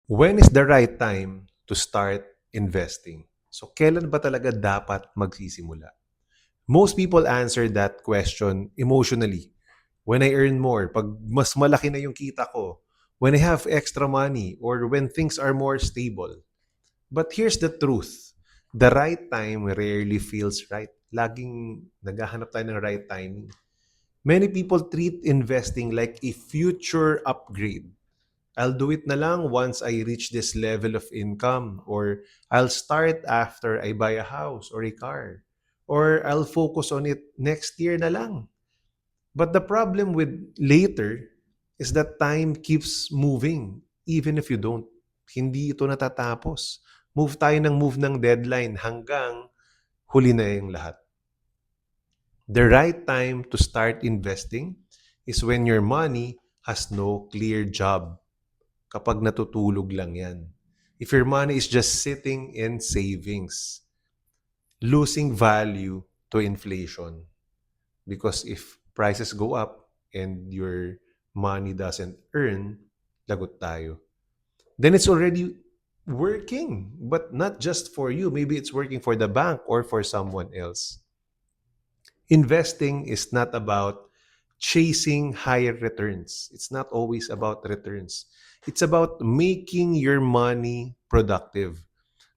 When is the right time to start investing? So, kailan ba talaga dapat magsisimula? Most people answer that question emotionally. When I earn more, pag mas malaki na yung kita ko, when I have extra money, or when things are more stable. But here's the truth. The right time rarely feels right. Laging naghahanap tayo ng right timing. Many people treat investing like a future upgrade. I'll do it na lang once I reach this level of income, or I'll start after I buy a house or a car, or I'll focus on it next year na lang. But the problem with later is that time keeps moving even if you don't. Hindi ito natatapos. Move ng deadline hanggang huli na yung lahat. The right time to start investing is when your money has no clear job. Kapag natutulog lang yan. If your money is just sitting in savings, losing value to inflation. Because if prices go up and your money doesn't earn, lagot tayo. Then it's already working, but not just for you. Maybe it's working for the bank or for someone else. Investing is not about chasing higher returns. It's not always about returns. It's about making your money productive.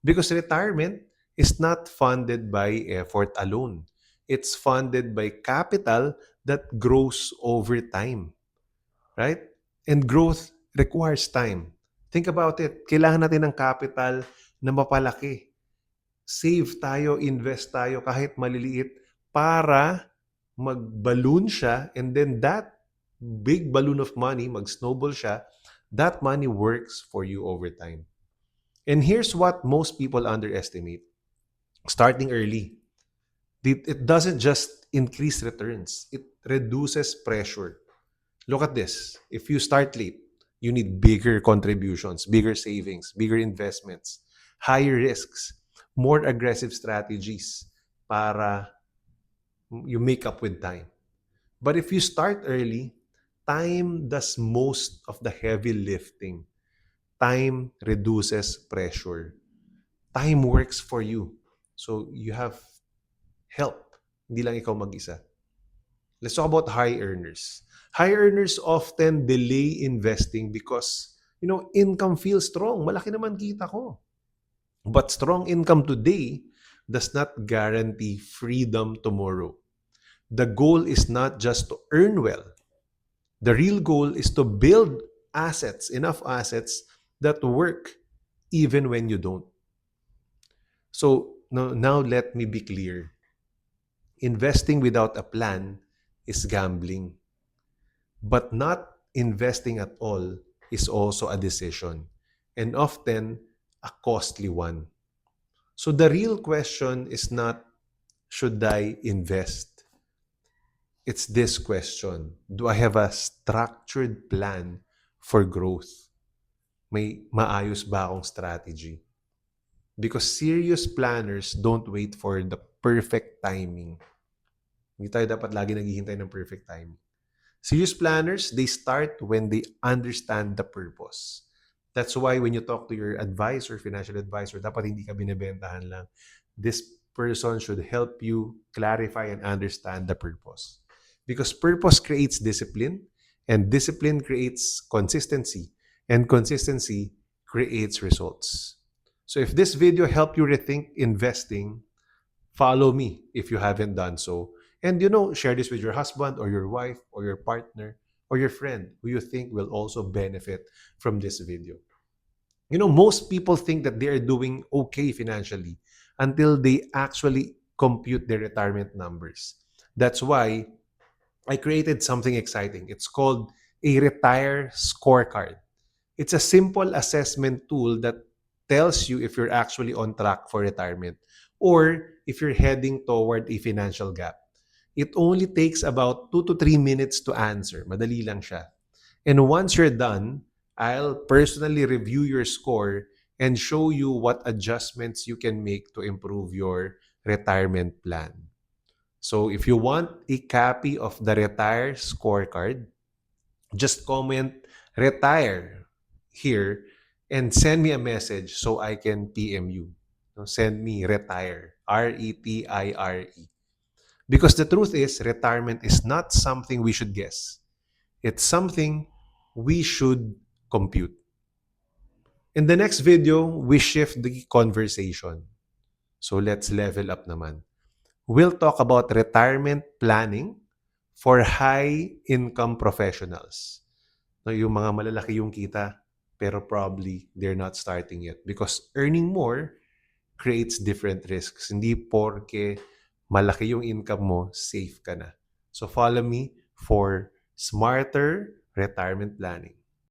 Because retirement is not funded by effort alone. It's funded by capital that grows over time, right? And growth requires time. Think about it. Kailangan natin ng capital na mapalaki. Save tayo, invest tayo kahit maliliit para mag-balloon siya, and then that big balloon of money, mag-snowball siya, that money works for you over time. And here's what most people underestimate. Starting early, it doesn't just increase returns, it reduces pressure. Look at this. If you start late, you need bigger contributions, bigger savings, bigger investments, higher risks, more aggressive strategies para you make up with time. But if you start early, time does most of the heavy lifting. Time reduces pressure. Time works for you. So you have help. Hindi lang ikaw mag-isa. Let's talk about high earners. High earners often delay investing because, income feels strong. Malaki naman kita ko. But strong income today does not guarantee freedom tomorrow. The goal is not just to earn well. The real goal is to build assets, enough assets that work even when you don't. So now let me be clear. Investing without a plan is gambling. But not investing at all is also a decision, and often a costly one. So the real question is not, should I invest? It's this question: do I have a structured plan for growth? May maayos ba akong strategy? Because serious planners don't wait for the perfect timing. Hindi tayo dapat lagi naghihintay ng perfect timing. Serious planners, they start when they understand the purpose. That's why when you talk to your advisor, financial advisor, dapat hindi ka binibentahan lang. This person should help you clarify and understand the purpose. Because purpose creates discipline, and discipline creates consistency, and consistency creates results. So if this video helped you rethink investing, follow me if you haven't done so. And share this with your husband or your wife or your partner or your friend who you think will also benefit from this video. Most people think that they are doing okay financially until they actually compute their retirement numbers. That's why I created something exciting. It's called a Retire Scorecard. It's a simple assessment tool that tells you if you're actually on track for retirement or if you're heading toward a financial gap. It only takes about 2 to 3 minutes to answer. Madali lang siya. And once you're done, I'll personally review your score and show you what adjustments you can make to improve your retirement plan. So if you want a copy of the Retire Scorecard, just comment retire here and send me a message so I can PM you. No, send me retire, RETIRE. Because the truth is, retirement is not something we should guess. It's something we should compute. In the next video, we shift the conversation. So let's level up naman. We'll talk about retirement planning for high-income professionals. No, yung mga malalaki yung kita, pero probably they're not starting yet because earning more creates different risks. Hindi porke malaki yung income mo, safe ka na. So follow me for smarter retirement planning.